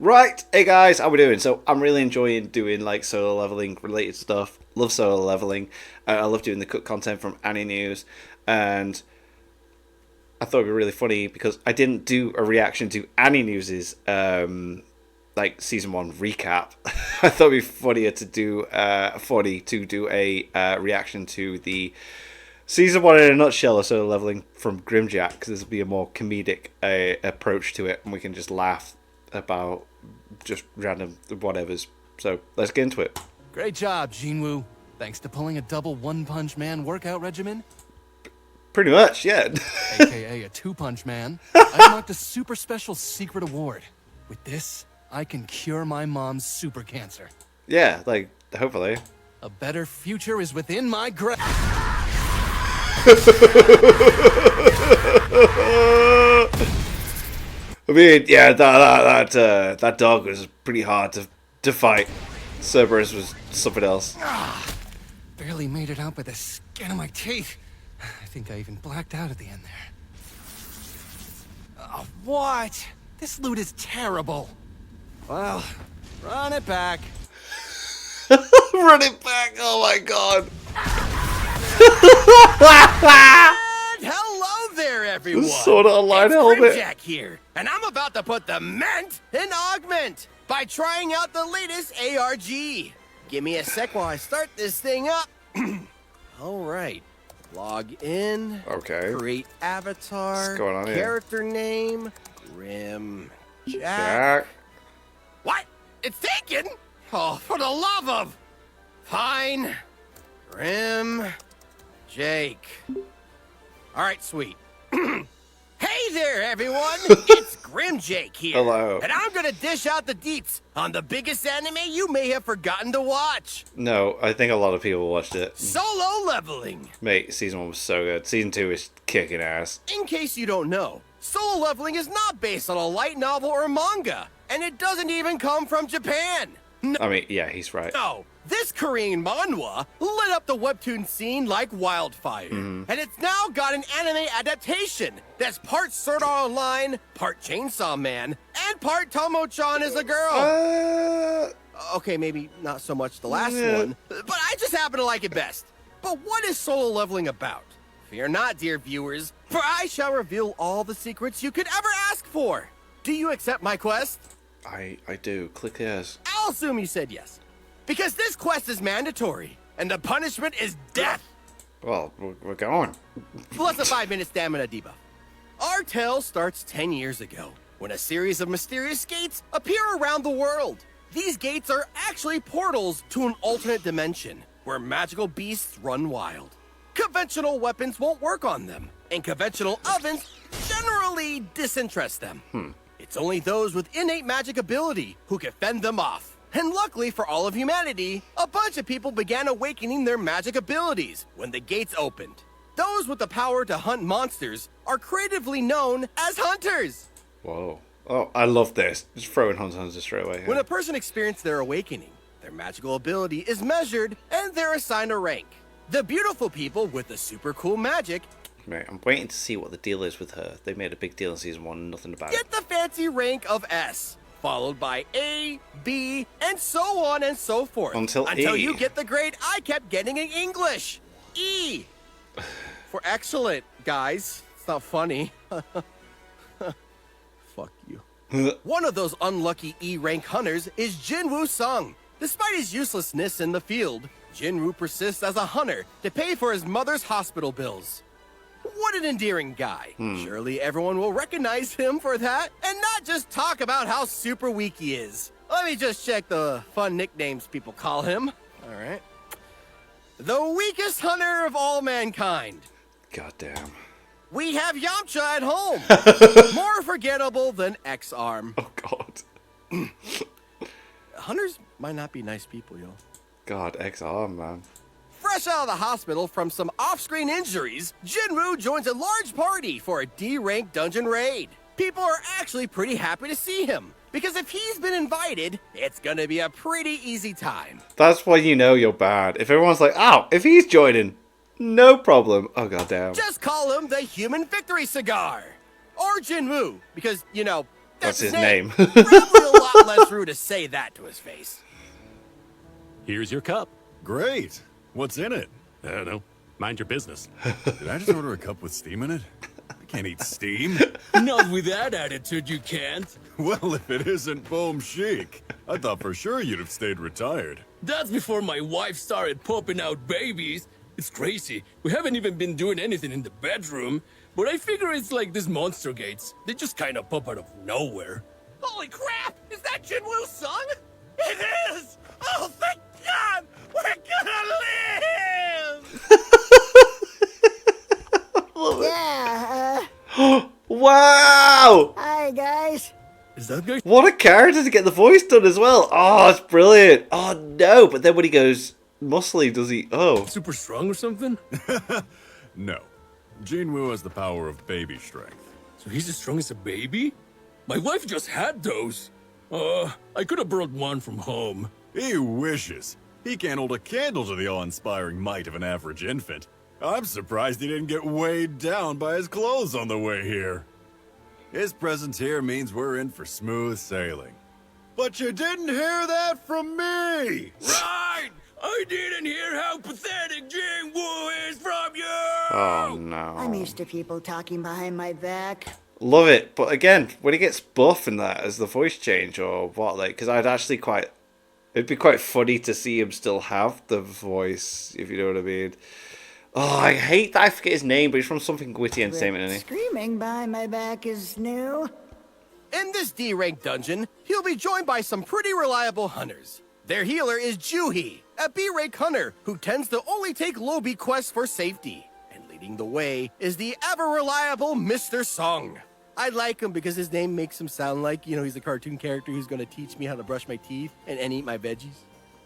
Right, hey guys, how we doing? So I'm really enjoying doing like solo leveling related stuff. Love solo leveling. I love doing the cut content from Annie News, and I thought it'd be really funny because I didn't do a reaction to Annie News's like season one recap. I thought it'd be funny to do a reaction to the season one in a nutshell of solo leveling from Grimjack, because this will be a more comedic approach to it, and we can just laugh about just random whatevers. So let's get into it. Great job, Jinwoo. Thanks to pulling a double one-punch man workout regimen, Pretty much, yeah. aka a two-punch man, I unlocked a super special secret award. With this, I can cure my mom's super cancer. Yeah, like, hopefully. A better future is within my grasp. I mean, yeah, that dog was pretty hard to fight. Cerberus was something else. Barely made it out by the skin of my teeth. I think I even blacked out at the end there. What? This loot is terrible. Well, run it back. Run it back! Oh my god! And hello there, everyone. Sword Art Online it's helmet. Grimjack here, and I'm about to put the ment in augment by trying out the latest ARG. Give me a sec while I start this thing up. All right, log in. Okay. Create avatar. What's going on here? Character name. Grimjack. Jack. What? It's taken? Oh, for the love of... Fine. Grim... Jake. Alright, sweet. Hey there, everyone! It's Grim Jake here. Hello. And I'm gonna dish out the deets on the biggest anime you may have forgotten to watch. No, I think a lot of people watched it. Solo Leveling. Mate, season one was so good. Season two is kicking ass. In case you don't know, Solo Leveling is not based on a light novel or manga. And it doesn't even come from Japan. I mean, yeah, he's right. No, this Korean manhwa lit up the webtoon scene like wildfire. And it's now got an anime adaptation that's part Sword Art Online, part Chainsaw Man, and part Tomo-chan is a girl. Okay, maybe not so much the last one, but I just happen to like it best. But what is Solo Leveling about? Fear not, dear viewers, for I shall reveal all the secrets you could ever ask for. Do you accept my quest? I do. Click yes. I'll assume you said yes. Because this quest is mandatory, and the punishment is death. Well, we're going. Plus a 5-minute stamina debuff. Our tale starts 10 years ago, when a series of mysterious gates appear around the world. These gates are actually portals to an alternate dimension, where magical beasts run wild. Conventional weapons won't work on them, and conventional ovens generally disinterest them. It's only those with innate magic ability who can fend them off. And luckily for all of humanity, a bunch of people began awakening their magic abilities when the gates opened. Those with the power to hunt monsters are creatively known as hunters. Whoa. Oh, I love this. Just throwing Hunters straight away. When a person experiences their awakening, their magical ability is measured and they're assigned a rank. The beautiful people with the super cool magic Mate, I'm waiting to see what the deal is with her. They made a big deal in season one, nothing about it. get the fancy rank of S, followed by A, B, and so on and so forth. Until E. you get the grade I kept getting in English. E. For excellent, guys. It's not funny. Fuck you. One of those unlucky E rank hunters is Jinwoo Sung. Despite his uselessness in the field, Jinwoo persists as a hunter to pay for his mother's hospital bills. What an endearing guy. Surely everyone will recognize him for that and not just talk about how super weak he is. Let me just check the fun nicknames people call him. All right. The weakest hunter of all mankind. Goddamn. We have Yamcha at home. More forgettable than X-Arm. Oh, God. Hunters might not be nice people, yo. God, XR, man. Fresh out of the hospital from some off-screen injuries, Jinwoo joins a large party for a D-rank dungeon raid. People are actually pretty happy to see him, because if he's been invited, it's gonna be a pretty easy time. That's why you know you're bad. If everyone's like, oh, if he's joining, no problem. Oh, goddamn. Just call him the Human Victory Cigar. Or Jinwoo, because, you know, That's his name. Probably a lot less rude to say that to his face. Here's your cup. Great. What's in it? I don't know. Mind your business. Did I just order a cup with steam in it? I can't eat steam. Not with that attitude, you can't. Well, if it isn't Boom Chic, I thought for sure you'd have stayed retired. That's before my wife started popping out babies. It's crazy. We haven't even been doing anything in the bedroom. But I figure it's like these monster gates. They just kind of pop out of nowhere. Holy crap! Is that Jinwoo's song? It is! Oh, thank God! We're gonna live! Yeah, Wow! hi guys. Is that guy? What a character to get the voice done as well. Oh, it's brilliant. Oh, no. But then when he goes muscly, does he? Oh. Super strong or something? No. Jinwoo has the power of baby strength. So he's as strong as a baby? My wife just had those. I could have brought one from home. He wishes. He can't hold a candle to the awe-inspiring might of an average infant. I'm surprised he didn't get weighed down by his clothes on the way here. His presence here means we're in for smooth sailing. But you didn't hear that from me! Right! I didn't hear how pathetic Jinwoo is from you! Oh, no. I'm used to people talking behind my back. Love it. But again, when he gets buff and that, as the voice change or what, like, because I'd actually quite... It'd be quite funny to see him still have the voice, if you know what I mean. Oh, I hate that I forget his name, but he's from Something Witty Entertainment, isn't he? Screaming behind my back is new. In this D-rank dungeon, he'll be joined by some pretty reliable hunters. Their healer is Juhi, a B-rank hunter who tends to only take low B quests for safety. And leading the way is the ever-reliable Mr. Song. I like him because his name makes him sound like, he's a cartoon character who's going to teach me how to brush my teeth and eat my veggies.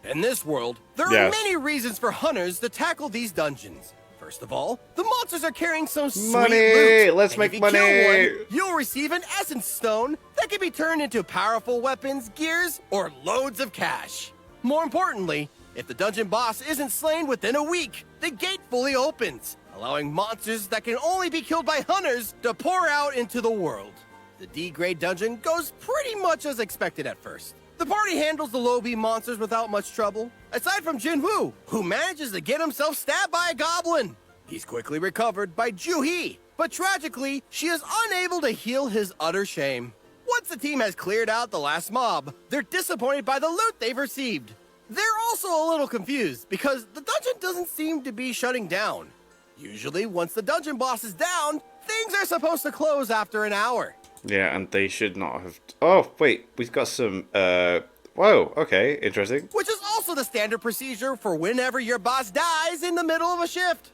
In this world, there are Yes. many reasons for hunters to tackle these dungeons. First of all, the monsters are carrying some sweet Money! loot. Let's And make if you money! kill one, you'll receive an essence stone that can be turned into powerful weapons, gears, or loads of cash. More importantly, if the dungeon boss isn't slain within a week, the gate fully opens, allowing monsters that can only be killed by hunters to pour out into the world. The D-grade dungeon goes pretty much as expected at first. The party handles the low B monsters without much trouble, aside from Jinwoo, who manages to get himself stabbed by a goblin. He's quickly recovered by Juhi, but tragically, she is unable to heal his utter shame. Once the team has cleared out the last mob, they're disappointed by the loot they've received. They're also a little confused because the dungeon doesn't seem to be shutting down. Usually, once the dungeon boss is down, things are supposed to close after an hour. Yeah, and they should not have... Oh, wait. We've got some... Whoa, okay. Interesting. Which is also the standard procedure for whenever your boss dies in the middle of a shift.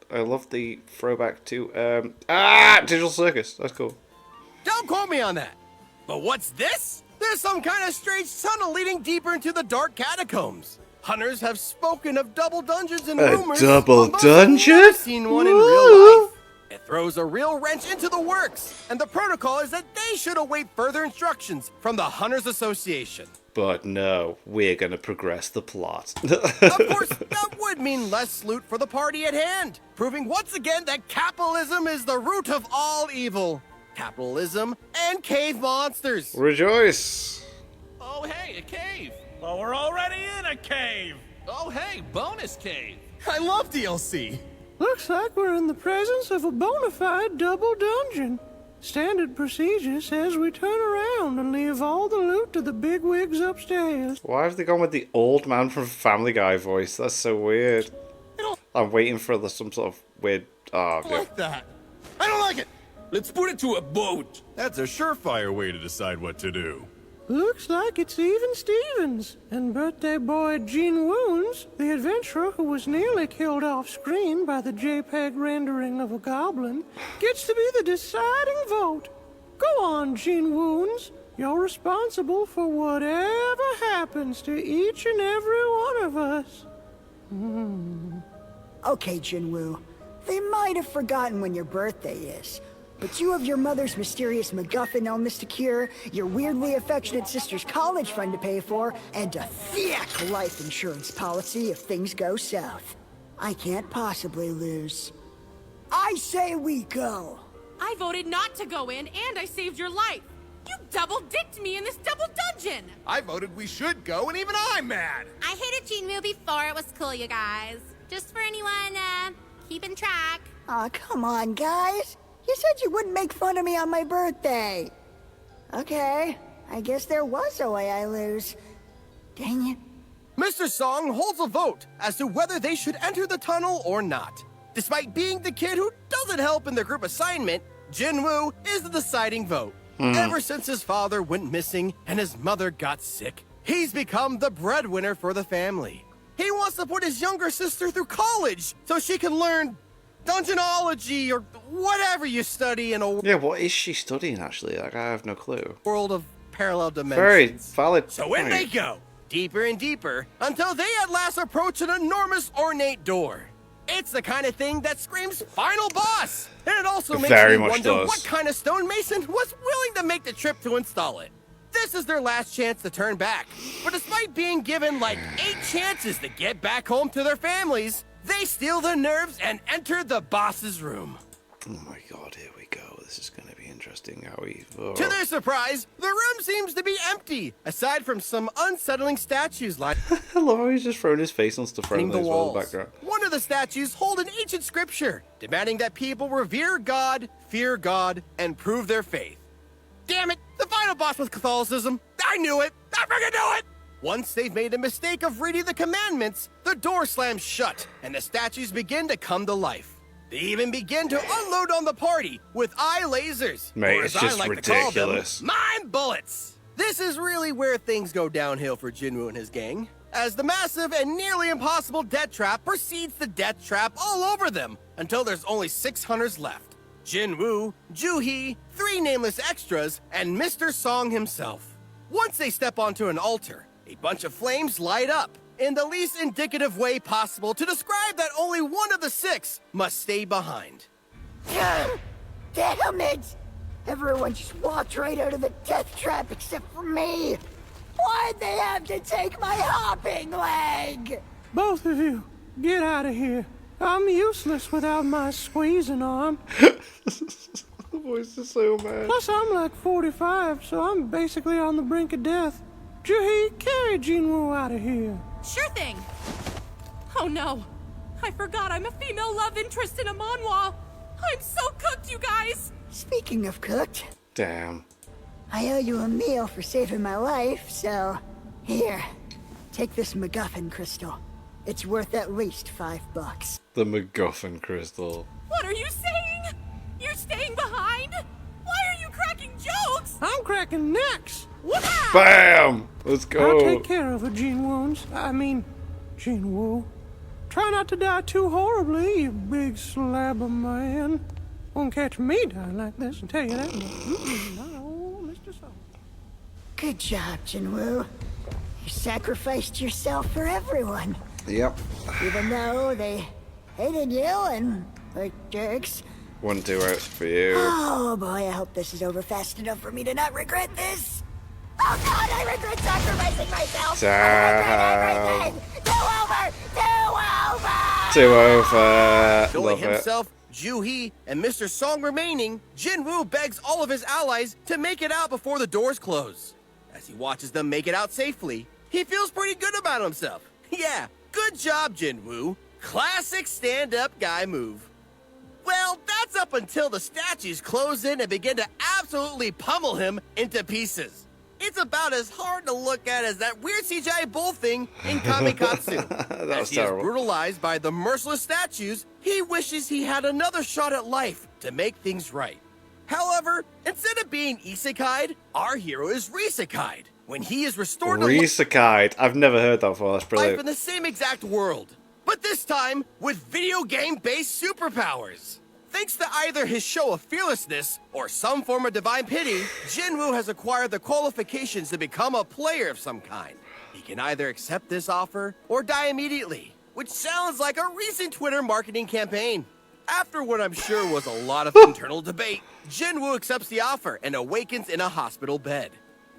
I love the throwback to... Digital Circus. That's cool. Don't quote me on that. But what's this? There's some kind of strange tunnel leading deeper into the dark catacombs. Hunters have spoken of double dungeons and A rumors. double but most have dungeon? never seen one in real life. It throws a real wrench into the works, and the protocol is that they should await further instructions from the Hunters Association. But no, we're going to progress the plot. Of course, that would mean less loot for the party at hand, proving once again that capitalism is the root of all evil. Capitalism and cave monsters. Rejoice! Oh, hey, a cave. Well, we're already in a cave. Oh, hey, bonus cave. I love DLC. Looks like we're in the presence of a bona fide double dungeon. Standard procedure says we turn around and leave all the loot to the bigwigs upstairs. Why have they gone with the old man from Family Guy voice? That's so weird. I'm waiting for some sort of weird... Oh, I yeah. like that. I don't like it. Let's put it to a vote. That's a surefire way to decide what to do. Looks like it's even Stevens and birthday boy Gene Wounds, the adventurer who was nearly killed off screen by the JPEG rendering of a goblin, gets to be the deciding vote. Go on, Gene Wounds. You're responsible for whatever happens to each and every one of us. Okay, Jinwoo. They might have forgotten when your birthday is. But you have your mother's mysterious MacGuffin illness to cure, your weirdly affectionate sister's college fund to pay for, and a thick life insurance policy if things go south. I can't possibly lose. I say we go. I voted not to go in, and I saved your life. You double-dicked me in this double dungeon! I voted we should go, and even I'm mad! I hated Jinwoo before it was cool, you guys. Just for anyone, keeping track. Aw, come on, guys. You said you wouldn't make fun of me on my birthday. Okay, I guess there was a way I lose. Dang it. Mr. Song holds a vote as to whether they should enter the tunnel or not. Despite being the kid who doesn't help in the group assignment, Jinwoo is the deciding vote. Ever since his father went missing and his mother got sick, he's become the breadwinner for the family. He wants to put his younger sister through college so she can learn dungeonology or whatever you study in a Yeah, what is she studying actually? Like, I have no clue. world of parallel dimensions. Very valid. So in point. they go, deeper and deeper, until they at last approach an enormous ornate door. It's the kind of thing that screams final boss! And it also makes Very me much wonder does. what kind of stonemason was willing to make the trip to install it. This is their last chance to turn back. But despite being given like 8 chances to get back home to their families, they steal their nerves and enter the boss's room. Oh my god, here we go. This is going to be interesting. How we... Oh. To their surprise, the room seems to be empty, aside from some unsettling statues lining I love how he's just throwing his face on stuff around the as well in the walls. background. One of the statues hold an ancient scripture, demanding that people revere God, fear God, and prove their faith. Damn it! The final boss was Catholicism. I knew it! I freaking knew it! Once they've made a mistake of reading the commandments, the door slams shut, and the statues begin to come to life. They even begin to unload on the party with eye lasers. Mate, or it's as I just like to call ridiculous. them, mind bullets! This is really where things go downhill for Jinwoo and his gang, as the massive and nearly impossible death trap proceeds to death trap all over them until there's only 6 hunters left. Jinwoo, Juhee, 3 nameless extras, and Mr. Song himself. Once they step onto an altar, a bunch of flames light up, in the least indicative way possible to describe that only one of the 6 must stay behind. Damn it! Everyone just walked right out of the death trap except for me. Why'd they have to take my hopping leg? Both of you, get out of here. I'm useless without my squeezing arm. The voice is so mad. Plus, I'm like 45, so I'm basically on the brink of death. Juhee, carry Jinwoo out of here. Sure thing. Oh no. I forgot I'm a female love interest in a manhwa. I'm so cooked, you guys. Speaking of cooked, Damn. I owe you a meal for saving my life, so here, take this MacGuffin crystal. It's worth at least $5. The MacGuffin crystal. What are you saying? You're staying behind? Why are you cracking jokes? I'm cracking necks. Wow! Bam! Let's go. I'll take care of her, Jinwoo. Try not to die too horribly, you big slab of man. Won't catch me dying like this, I'll tell you that much. No, Mr. Song. Good job, Jinwoo. You sacrificed yourself for everyone. Yep. Even though they hated you and were jerks. 1, 2 outs for you. Oh boy, I hope this is over fast enough for me to not regret this. Oh god, I regret sacrificing myself. I regret everything. Too over. Only Only himself, Juhee, and Mr. Song remaining, Jinwoo begs all of his allies to make it out before the doors close. As he watches them make it out safely, he feels pretty good about himself. Yeah, good job, Jinwoo. Classic stand-up guy move. Well, that's up until the statues close in and begin to absolutely pummel him into pieces. It's about as hard to look at as that weird CGI bull thing in Kamikatsu. That As was he terrible. is brutalized by the merciless statues, he wishes he had another shot at life to make things right. However, instead of being isekai'd, our hero is reisekai'd when he is restored to Reisekai'd. I've never heard that before. That's life in brilliant. the same exact world, but this time with video game-based superpowers. Thanks to either his show of fearlessness or some form of divine pity, Jinwoo has acquired the qualifications to become a player of some kind. He can either accept this offer or die immediately, which sounds like a recent Twitter marketing campaign. After what I'm sure was a lot of internal debate, Jinwoo accepts the offer and awakens in a hospital bed.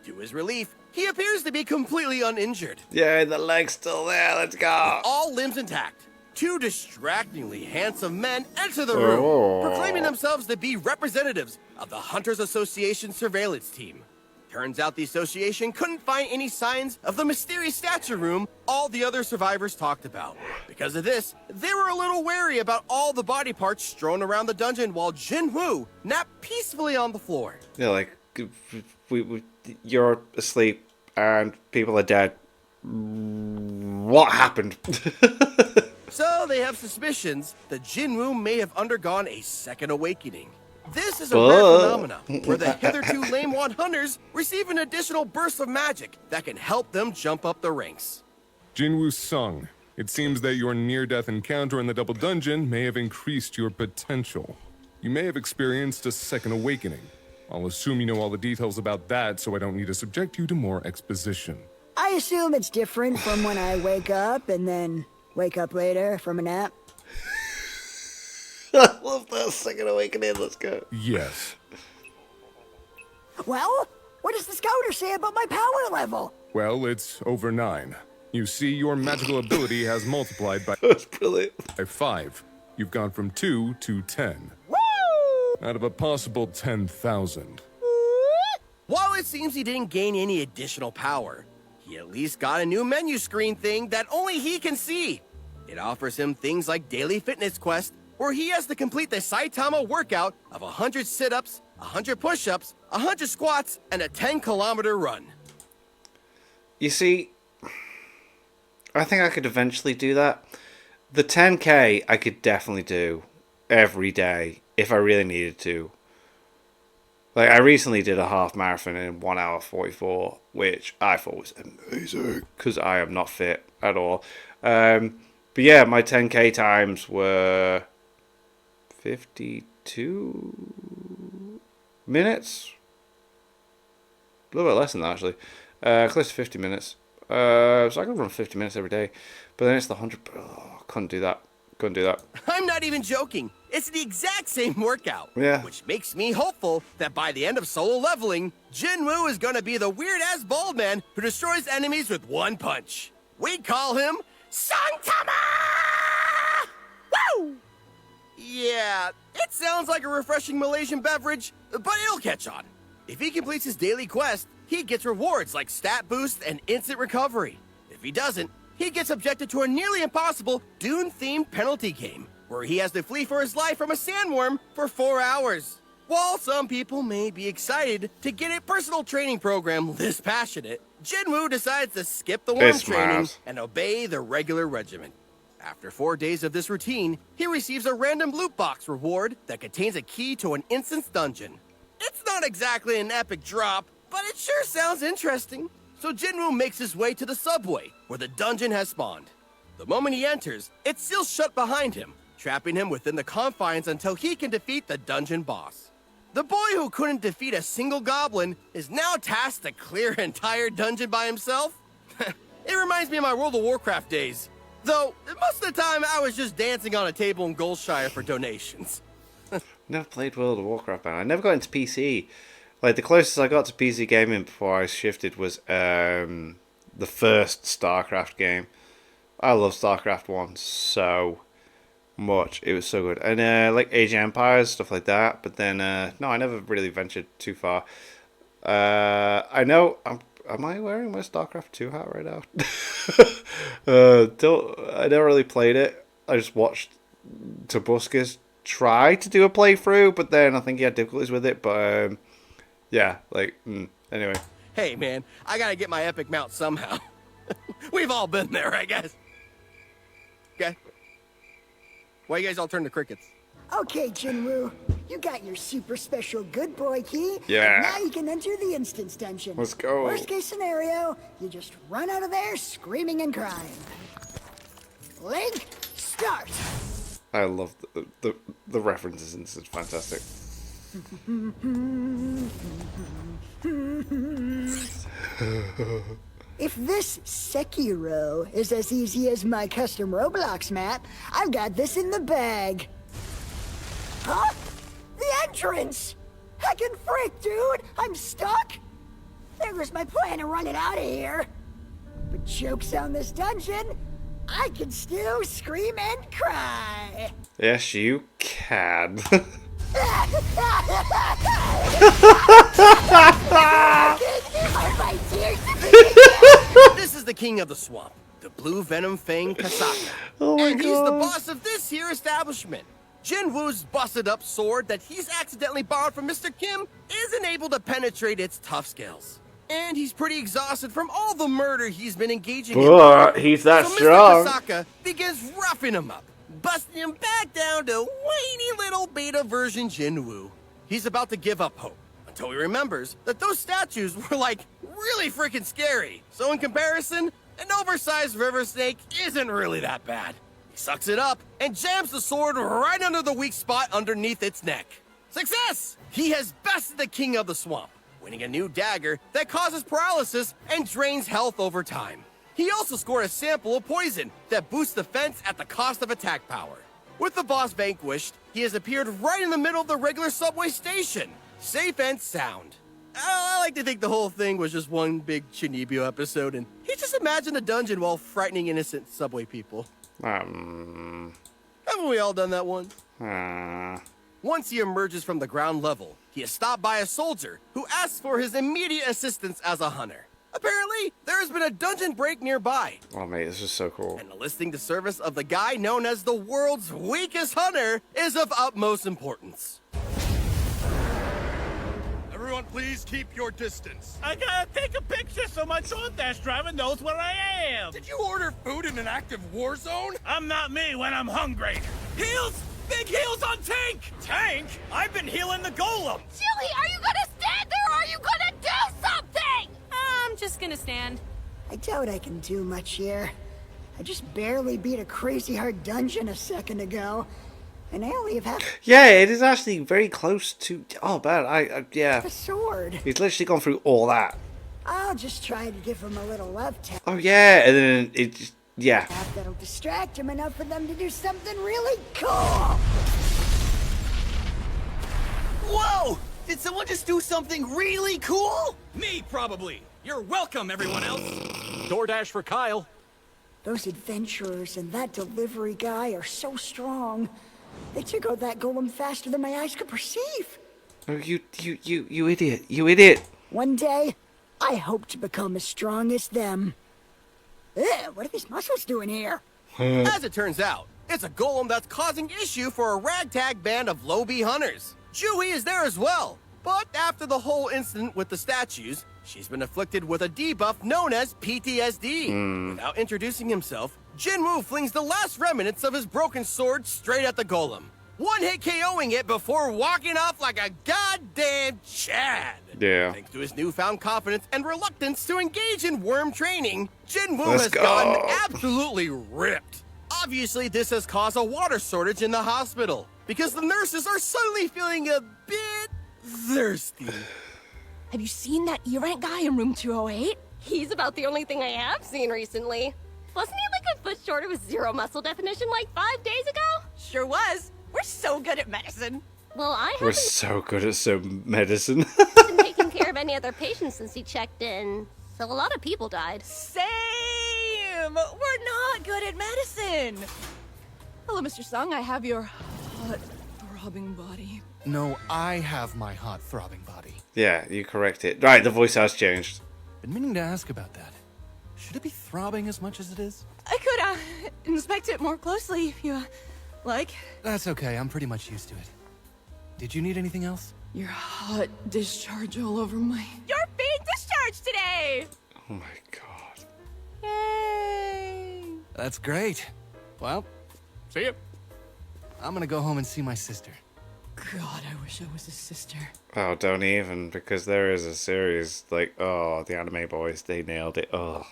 To his relief, he appears to be completely uninjured. Yeah, the leg's still there. Let's go. All limbs intact. 2 distractingly handsome men enter the room, Oh. proclaiming themselves to be representatives of the Hunters Association surveillance team. Turns out the association couldn't find any signs of the mysterious statue room all the other survivors talked about. Because of this, they were a little wary about all the body parts strewn around the dungeon while Jinwoo napped peacefully on the floor. Yeah, like, you're asleep and people are dead. What happened? So they have suspicions that Jinwoo may have undergone a second awakening. This is a rare phenomenon where the hitherto lame Wand Hunters receive an additional burst of magic that can help them jump up the ranks. Jinwoo Sung, it seems that your near-death encounter in the double dungeon may have increased your potential. You may have experienced a second awakening. I'll assume you know all the details about that, so I don't need to subject you to more exposition. I assume it's different from when I wake up and then wake up later from a nap. I love that second awakening. Let's go. Yes. Well, what does the scouter say about my power level? Well, it's over 9. You see, your magical ability has multiplied by That's brilliant. By 5. You've gone from 2 to 10. Woo! Out of a possible 10,000. While it seems he didn't gain any additional power, he at least got a new menu screen thing that only he can see. It offers him things like daily fitness quest, where he has to complete the Saitama workout of 100 sit-ups, 100 push-ups, 100 squats, and a 10-kilometer run. You see, I think I could eventually do that. The 10K I could definitely do every day if I really needed to. Like, I recently did a half marathon in 1 hour 44, which I thought was amazing, because I am not fit at all. But yeah, my 10K times were 52 minutes? A little bit less than that, actually. Close to 50 minutes. So I could run 50 minutes every day. But then it's the 100... Oh, couldn't do that. Couldn't do that. I'm not even joking. It's the exact same workout. Yeah. Which makes me hopeful that by the end of solo leveling, Jinwoo is going to be the weird-ass bald man who destroys enemies with one punch. We call him Saitama! Woo! Yeah, it sounds like a refreshing Malaysian beverage, but it'll catch on. If he completes his daily quest, he gets rewards like stat boost and instant recovery. If he doesn't, he gets subjected to a nearly impossible Dune-themed penalty game, where he has to flee for his life from a sandworm for 4 hours. While some people may be excited to get a personal training program this passionate, Jinwoo decides to skip the worm training and obey the regular regimen. After 4 days of this routine, he receives a random loot box reward that contains a key to an instance dungeon. It's not exactly an epic drop, but it sure sounds interesting. So Jinwoo makes his way to the subway, where the dungeon has spawned. The moment he enters, it's still shut behind him, trapping him within the confines until he can defeat the dungeon boss. The boy who couldn't defeat a single goblin is now tasked to clear an entire dungeon by himself. It reminds me of my World of Warcraft days. Though, most of the time I was just dancing on a table in Goldshire for donations. Never played World of Warcraft, man. I never got into PC. Like, the closest I got to PC gaming before I shifted was the first StarCraft game. I love StarCraft 1 so much. It was so good. And, like, Age of Empires, stuff like that. But then, no, I never really ventured too far. I know... Am I wearing my StarCraft 2 hat right now? I never really played it. I just watched Tobuscus try to do a playthrough, but then I think he had difficulties with it. But yeah, like anyway. Hey man, I gotta get my epic mount somehow. We've all been there, I guess. Okay. Why you guys all turn to crickets? Okay, Jinwoo, you got your super special good boy key. Yeah. And now you can enter the instance dungeon. Let's go. Worst case scenario, you just run out of there screaming and crying. Link, start. I love the references in this. It's fantastic. If this Sekiro is as easy as my custom Roblox map, I've got this in the bag. Huh? The entrance! Heckin' frick, dude! I'm stuck! There goes my plan of running out of here. But joke's on this dungeon, I can still scream and cry. Yes, you can. the king of the swamp, the Blue Venom Fang Kasaka. Oh my and he's the God. boss of this here establishment. Jinwoo's busted up sword that he's accidentally borrowed from Mr. Kim isn't able to penetrate its tough scales. And he's pretty exhausted from all the murder he's been engaging in. But he's that so strong. Mr. Kasaka begins roughing him up, busting him back down to whiny little beta version Jinwoo. He's about to give up hope until he remembers that those statues were like really freaking scary. So in comparison, an oversized river snake isn't really that bad. He sucks it up and jams the sword right under the weak spot underneath its neck. Success! He has bested the king of the swamp, winning a new dagger that causes paralysis and drains health over time. He also scored a sample of poison that boosts defense at the cost of attack power. With the boss vanquished, he has appeared right in the middle of the regular subway station, safe and sound. I like to think the whole thing was just one big Chinibyo episode, and he just imagined a dungeon while frightening innocent subway people. Haven't we all done that once? Once he emerges from the ground level, he is stopped by a soldier who asks for his immediate assistance as a hunter. Apparently, there has been a dungeon break nearby, Oh mate, this is so cool. and enlisting the service of the guy known as the world's weakest hunter is of utmost importance. Everyone, please keep your distance. I gotta take a picture so my DoorDash driver knows where I am. Did you order food in an active war zone? I'm not me when I'm hungry. Heals! Big heals on Tank! Tank? I've been healing the golem. Chili, are you gonna stand there or are you gonna do something? I'm just gonna stand. I doubt I can do much here. I just barely beat a crazy hard dungeon a second ago, and I only have half Yeah, it is actually very close to. Oh man, yeah. the sword. He's literally gone through all that. I'll just try to give him a little love tap. Oh yeah, and then it just, yeah. That'll distract him enough for them to do something really cool. Whoa! Did someone just do something really cool? Me, probably. You're welcome, everyone else. DoorDash for Kyle. Those adventurers and that delivery guy are so strong. They took out that golem faster than my eyes could perceive. Oh, you idiot! You idiot! One day, I hope to become as strong as them. What are these muscles doing here? As it turns out, it's a golem that's causing issue for a ragtag band of Lobi hunters. Jui is there as well, but after the whole incident with the statues, she's been afflicted with a debuff known as PTSD. Without introducing himself, Jinwoo flings the last remnants of his broken sword straight at the golem, one hit KOing it before walking off like a goddamn Chad. Yeah. Thanks to his newfound confidence and reluctance to engage in worm training, Jinwoo Let's has go. gotten absolutely ripped. Obviously, this has caused a water shortage in the hospital because the nurses are suddenly feeling a bit thirsty. Have you seen that E-rank guy in room 208? He's about the only thing I have seen recently. Wasn't he like a foot shorter with zero muscle definition like 5 days ago? Sure was. We're so good at medicine. Well, I We're haven't so good at some medicine. been taking care of any other patients since he checked in, so a lot of people died. Same! We're not good at medicine. Hello, Mr. Sung. I have your hot, throbbing body. No, I have my hot, throbbing body. Yeah, you correct it. Right, the voice has changed. Been meaning to ask about that. Should it be throbbing as much as it is? I could, inspect it more closely if you, like. That's okay, I'm pretty much used to it. Did you need anything else? Your hot discharge all over my... You're being discharged today! Oh my god. Yay! That's great. Well, See ya. I'm gonna go home and see my sister. God, I wish I was his sister. Oh, don't even, because there is a series like, oh, the Anime Boys, they nailed it. Oh.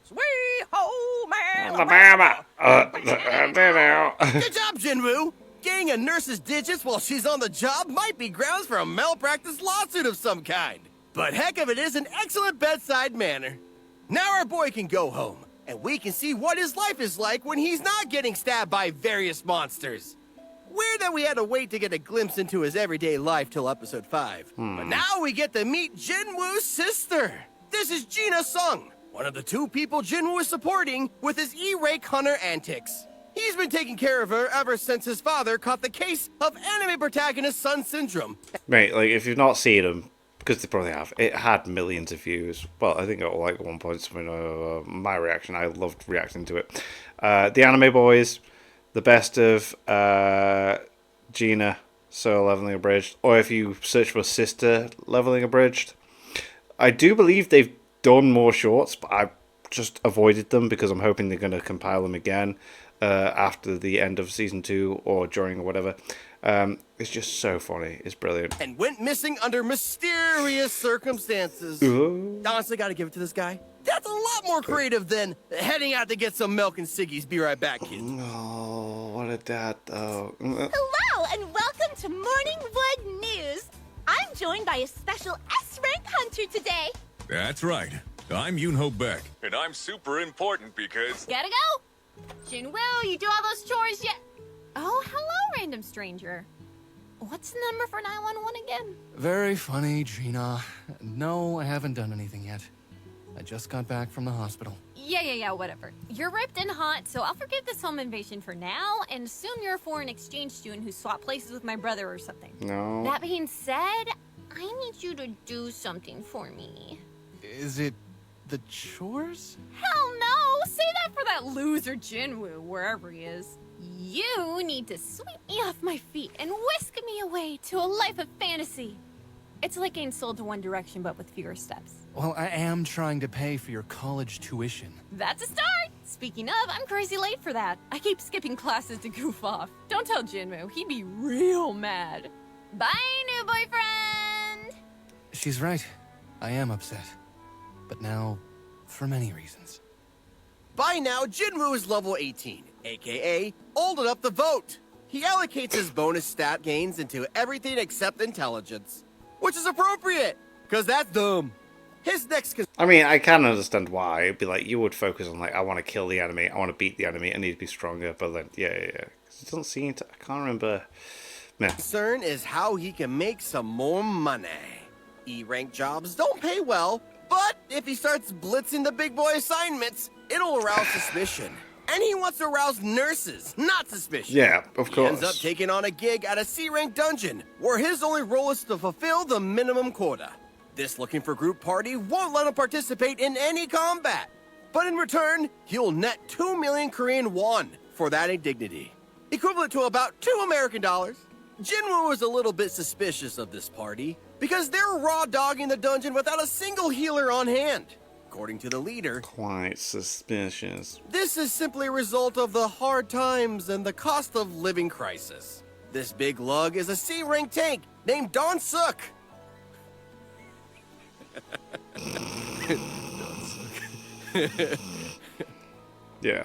Sweet home Alabama. Good job, Jinwoo! Getting a nurse's digits while she's on the job might be grounds for a malpractice lawsuit of some kind. But heck of it is an excellent bedside manner. Now our boy can go home, and we can see what his life is like when he's not getting stabbed by various monsters. Weird that we had to wait to get a glimpse into his everyday life till episode 5. But now we get to meet Jinwoo's sister. This is Gina Sung, one of the two people Jinwoo is supporting with his E-Rake hunter antics. He's been taking care of her ever since his father caught the case of anime protagonist Sun Syndrome. Mate, like, if you've not seen them, because they probably have. It had millions of views. Well, I think at like 1 point something. My reaction, I loved reacting to it. The Anime Boys, the best of Gina Solo Leveling Abridged, or if you search for Sister Leveling Abridged. I do believe they've done more shorts, but I just avoided them because I'm hoping they're going to compile them again after the end of season 2 or during or whatever. It's just so funny. It's brilliant. And went missing under mysterious circumstances. Ooh. Honestly, gotta give it to this guy. That's a lot more creative than heading out to get some milk and ciggies. Be right back, kids. Oh, what a dad, though. Hello, and welcome to Morningwood News. I'm joined by a special S-rank hunter today. That's right. I'm Yoonho Beck. And I'm super important because... Gotta go! Jinwoo, you do all those chores yet? Oh, hello, random stranger. What's the number for 911 again? Very funny, Gina. No, I haven't done anything yet. I just got back from the hospital. Yeah, whatever. You're ripped and hot, so I'll forgive this home invasion for now and assume you're a foreign exchange student who swapped places with my brother or something. No. That being said, I need you to do something for me. Is it the chores? Hell no! Say that for that loser Jinwoo, wherever he is. You need to sweep me off my feet and whisk me away to a life of fantasy. It's like getting sold to One Direction, but with fewer steps. Well, I am trying to pay for your college tuition. That's a start! Speaking of, I'm crazy late for that. I keep skipping classes to goof off. Don't tell Jinwoo, he'd be real mad. Bye, new boyfriend! She's right. I am upset. But now, for many reasons. By now, Jinwoo is level 18, aka old enough to vote. He allocates his bonus stat gains into everything except intelligence, which is appropriate, because that's dumb. His next... I mean, I can understand why. It'd be like, you would focus on, like, I want to kill the enemy, I want to beat the enemy, I need to be stronger, but then, yeah. Because it doesn't seem to... I can't remember... Nah. Concern is how he can make some more money. E-rank jobs don't pay well, but if he starts blitzing the big boy assignments, it'll arouse suspicion. And he wants to arouse nurses, not suspicion. Yeah, of He course. ends up taking on a gig at a C-rank dungeon, where his only role is to fulfill the minimum quota. This looking for group party won't let him participate in any combat, but in return, he'll net 2 million Korean won for that indignity, equivalent to about $2 American. Jinwoo is a little bit suspicious of this party, because they're raw dogging the dungeon without a single healer on hand. According to the leader, Quite suspicious. this is simply a result of the hard times and the cost of living crisis. This big lug is a C-rank tank named Don Suk. Yeah.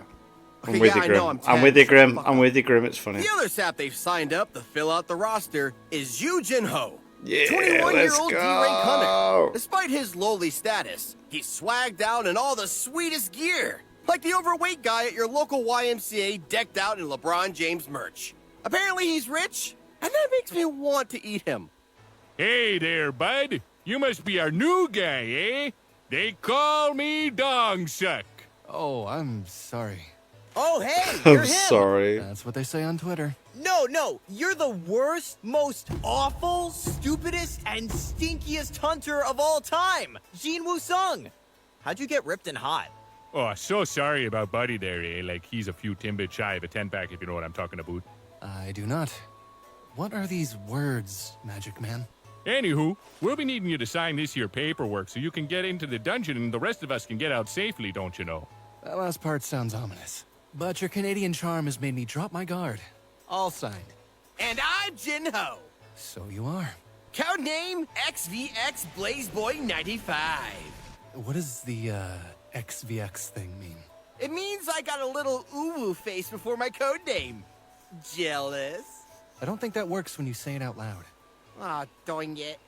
I'm Okay, with yeah, you, I Grim. know, I'm with you, Grim. I'm with you, Grim. It's funny. The other sap they've signed up to fill out the roster is Yu Jinho. Yeah, 21-year-old let's D-rank hunter. go. Despite his lowly status, he's swagged out in all the sweetest gear. Like the overweight guy at your local YMCA decked out in LeBron James merch. Apparently he's rich, and that makes me want to eat him. Hey there, bud. You must be our new guy, eh? They call me Dong Suck. Oh, I'm sorry. Oh, hey, I'm you're him. sorry. That's what they say on Twitter. No, you're the worst, most awful, stupidest, and stinkiest hunter of all time, Jinwoo Sung. How'd you get ripped and hot? Oh, so sorry about Buddy there, eh? Like he's a few timbits shy of a 10-pack, if you know what I'm talking about. I do not. What are these words, Magic Man? Anywho, we'll be needing you to sign this here paperwork so you can get into the dungeon and the rest of us can get out safely, don't you know? That last part sounds ominous. But your Canadian charm has made me drop my guard. All signed. And I'm Jinho. So you are. Codename XVX Blazeboy 95. What does the, XVX thing mean? It means I got a little uwu face before my code name. Jealous? I don't think that works when you say it out loud. Aw, dang it.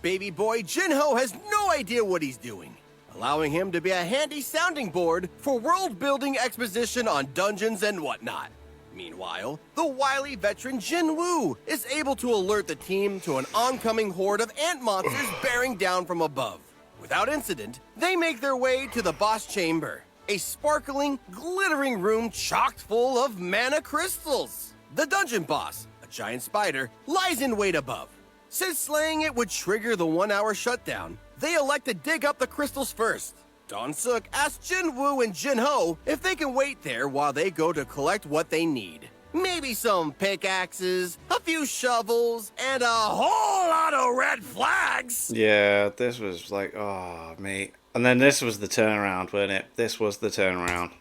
Baby boy Jinho has no idea what he's doing, allowing him to be a handy sounding board for world-building exposition on dungeons and whatnot. Meanwhile, the wily veteran Jinwoo is able to alert the team to an oncoming horde of ant monsters bearing down from above. Without incident, they make their way to the boss chamber, a sparkling, glittering room chocked full of mana crystals. The dungeon boss, a giant spider, lies in wait above. Since slaying it would trigger the 1-hour shutdown, they elect to dig up the crystals first. Donsuk asks Jinwoo and Jinho if they can wait there while they go to collect what they need. Maybe some pickaxes, a few shovels, and a whole lot of red flags! Yeah, this was like, oh, mate. And then this was the turnaround, wasn't it? This was the turnaround.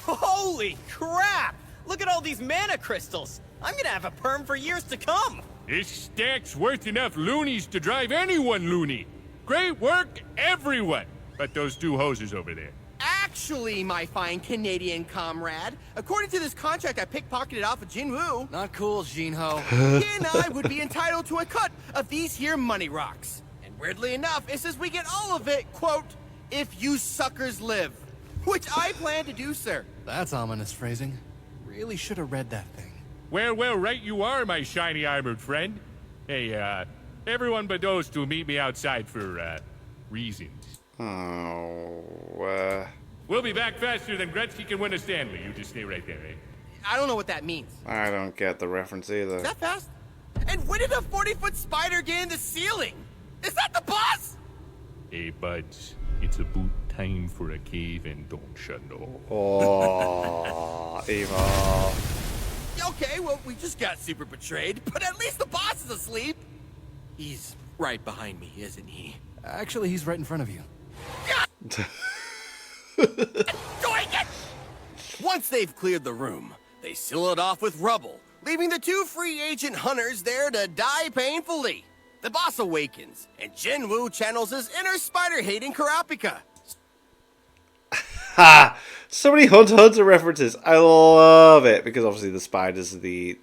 Holy crap! Look at all these mana crystals! I'm gonna have a perm for years to come! This stack's worth enough loonies to drive anyone loony. Great work, everyone. But those 2 hoses over there. Actually, my fine Canadian comrade, according to this contract I pickpocketed off of Jinwoo, Not cool, Jinho. he and I would be entitled to a cut of these here money rocks. And weirdly enough, it says we get all of it, quote, if you suckers live. Which I plan to do, sir. That's ominous phrasing. Really should have read that thing. Well, right you are, my shiny armored friend. Hey, everyone but those 2 meet me outside for, reasons. Oh, We'll be back faster than Gretzky can win a Stanley. You just stay right there, eh? I don't know what that means. I don't get the reference either. Is that fast? And when did a 40-foot spider get in the ceiling? Is that the boss? Hey, buds. It's about time for a cave in, don't you know? Oh, evil. Okay, well, we just got super betrayed, but at least the boss is asleep. He's right behind me, isn't he? Actually, he's right in front of you. Doing it! Once they've cleared the room, they seal it off with rubble, leaving the 2 free agent hunters there to die painfully. The boss awakens, and Jinwoo channels his inner spider-hating Kurapika. Ha! So many Hunter x Hunter references. I love it because obviously the spiders are the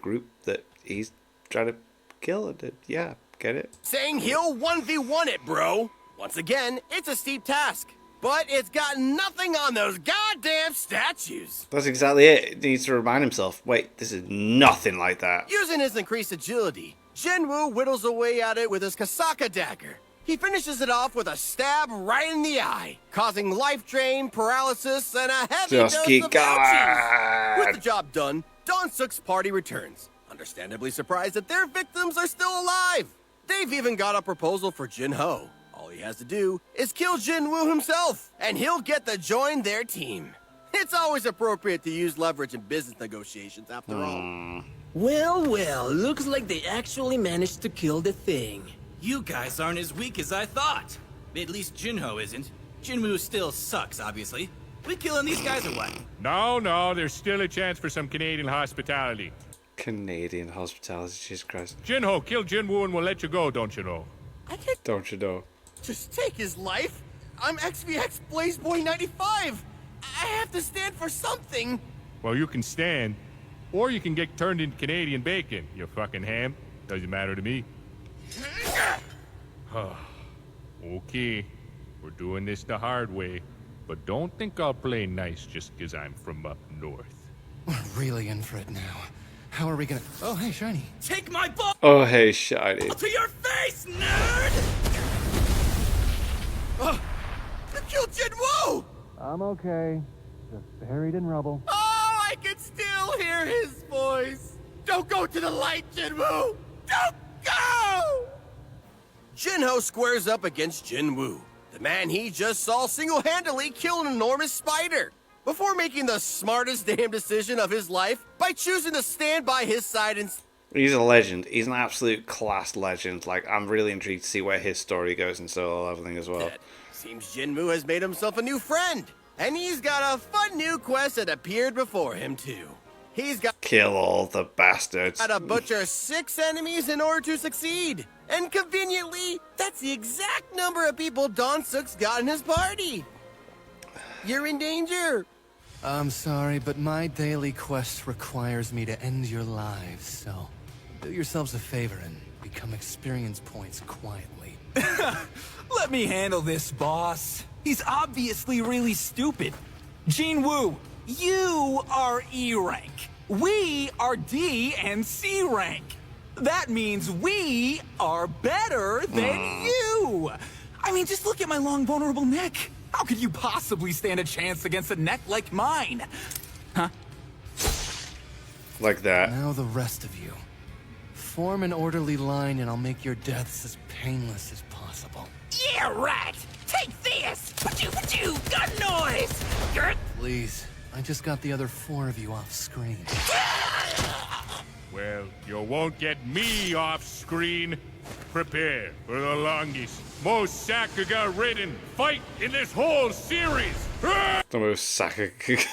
group that he's trying to kill. Yeah, get it? Saying he'll 1v1 it, bro. Once again, it's a steep task, but it's got nothing on those goddamn statues. That's exactly it. He needs to remind himself, wait, this is nothing like that. Using his increased agility, Jinwoo whittles away at it with his Kasaka dagger. He finishes it off with a stab right in the eye, causing life drain, paralysis, and a heavy Just dose keep of going. ouchies. With the job done, Donsuk's party returns, understandably surprised that their victims are still alive. They've even got a proposal for Jinho. All he has to do is kill Jinwoo himself, and he'll get to join their team. It's always appropriate to use leverage in business negotiations, after all. Well, looks like they actually managed to kill the thing. You guys aren't as weak as I thought. At least Jinho isn't. Jinwoo still sucks, obviously. We killing these guys or what? No, there's still a chance for some Canadian hospitality. Canadian hospitality, Jesus Christ. Jinho, kill Jinwoo and we'll let you go, don't you know? I can't Don't you know? just take his life. I'm XVX Blazeboy 95. I have to stand for something. Well, you can stand, or you can get turned into Canadian bacon, you fucking ham. Doesn't matter to me. Okay, we're doing this the hard way, but don't think I'll play nice just 'cause I'm from up north. We're really in for it now. How are we gonna... Oh, hey, Shiny. Take my ball Oh, hey, Shiny. to your face, nerd! You killed Jinwoo! I'm okay. Just buried in rubble. Oh, I can still hear his voice. Don't go to the light, Jinwoo! Don't go! Jinho squares up against Jinwoo, the man he just saw single-handedly kill an enormous spider, before making the smartest damn decision of his life by choosing to stand by his side and... He's a legend. He's an absolute class legend. Like, I'm really intrigued to see where his story goes in Solo Leveling as well. Seems Jinwoo has made himself a new friend, and he's got a fun new quest that appeared before him, too. He's got Kill all the bastards. to butcher 6 enemies in order to succeed. And conveniently, that's the exact number of people Donsuk's got in his party. You're in danger. I'm sorry, but my daily quest requires me to end your lives, so do yourselves a favor and become experience points quietly. Let me handle this, boss. He's obviously really stupid. Jinwoo, you are E rank. We are D and C rank. That means we are better than you. I mean, just look at my long, vulnerable neck. How could you possibly stand a chance against a neck like mine? Huh? Like that. Now the rest of you. Form an orderly line and I'll make your deaths as painless as possible. Yeah, right! Take this! Pachoo, gun noise! Gert! Please, I just got the other 4 of you off screen. Well, you won't get me off screen. Prepare for the longest, most Sakuga-ridden fight in this whole series. The most Sakuga.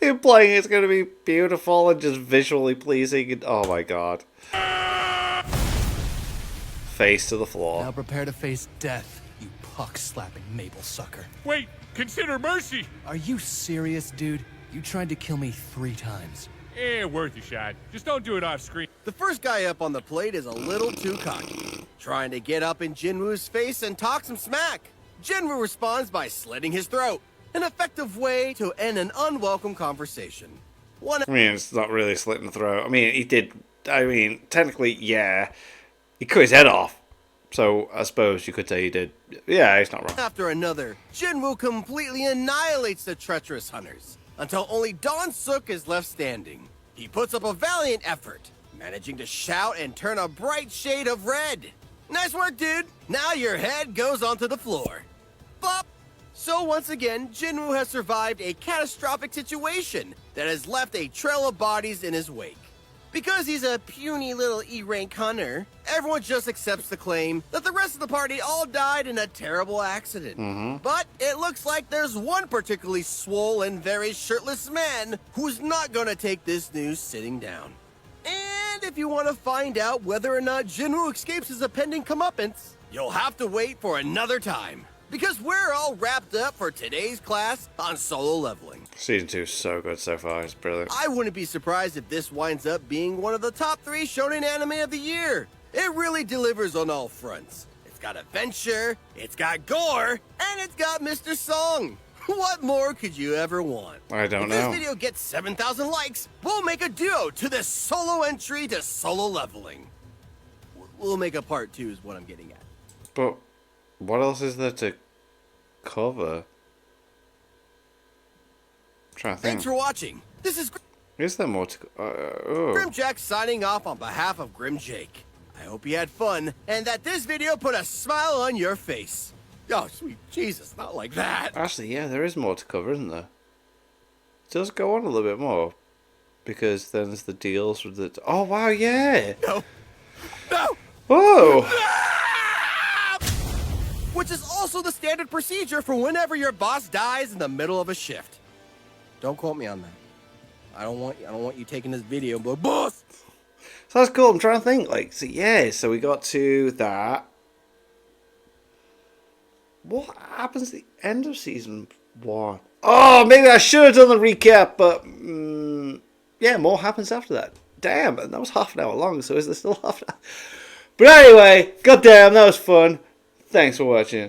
Implying it's going to be beautiful and just visually pleasing. And, oh my god. Face to the floor. Now prepare to face death, you puck-slapping maple sucker. Wait, consider mercy. Are you serious, dude? You tried to kill me 3 times. Worth a shot. Just don't do it off screen. The first guy up on the plate is a little too cocky, trying to get up in Jinwoo's face and talk some smack. Jinwoo responds by slitting his throat, an effective way to end an unwelcome conversation. I mean, it's not really slitting the throat. I mean, he did. I mean, technically, yeah. He cut his head off. So, I suppose you could say he did. Yeah, he's not wrong. After another, Jinwoo completely annihilates the treacherous hunters, until only Don Suk is left standing. He puts up a valiant effort, managing to shout and turn a bright shade of red. Nice work, dude. Now your head goes onto the floor. Bop! So once again, Jinwoo has survived a catastrophic situation that has left a trail of bodies in his wake. Because he's a puny little E-rank hunter, everyone just accepts the claim that the rest of the party all died in a terrible accident. But it looks like there's one particularly swole and very shirtless man who's not gonna take this news sitting down. And if you want to find out whether or not Jinwoo escapes his impending comeuppance, you'll have to wait for another time. Because we're all wrapped up for today's class on solo leveling. Season 2 is so good so far. It's brilliant. I wouldn't be surprised if this winds up being one of the top 3 shonen anime of the year. It really delivers on all fronts. It's got adventure, it's got gore, and it's got Mr. Song. What more could you ever want? I don't know. If this video gets 7,000 likes, we'll make a duo to this solo entry to solo leveling. We'll make a part 2 is what I'm getting at. But what else is there to cover? I'm trying to think. Thanks for watching. This is Is there more to Grimjack signing off on behalf of Grimjake. I hope you had fun and that this video put a smile on your face. Oh, sweet Jesus, not like that. Actually, yeah, there is more to cover, isn't there? It does go on a little bit more. Because then there's the deals with the... Oh, wow, yeah! No! No! Whoa! Which is also the standard procedure for whenever your boss dies in the middle of a shift. Don't quote me on that. I don't want you taking this video, but boss! So that's cool. I'm trying to think. Like, so yeah, so we got to that. What happens at the end of season 1? Oh, maybe I should have done the recap, but yeah, more happens after that. Damn, and that was half an hour long, so is there still half an hour? But anyway, goddamn, that was fun. Thanks for watching.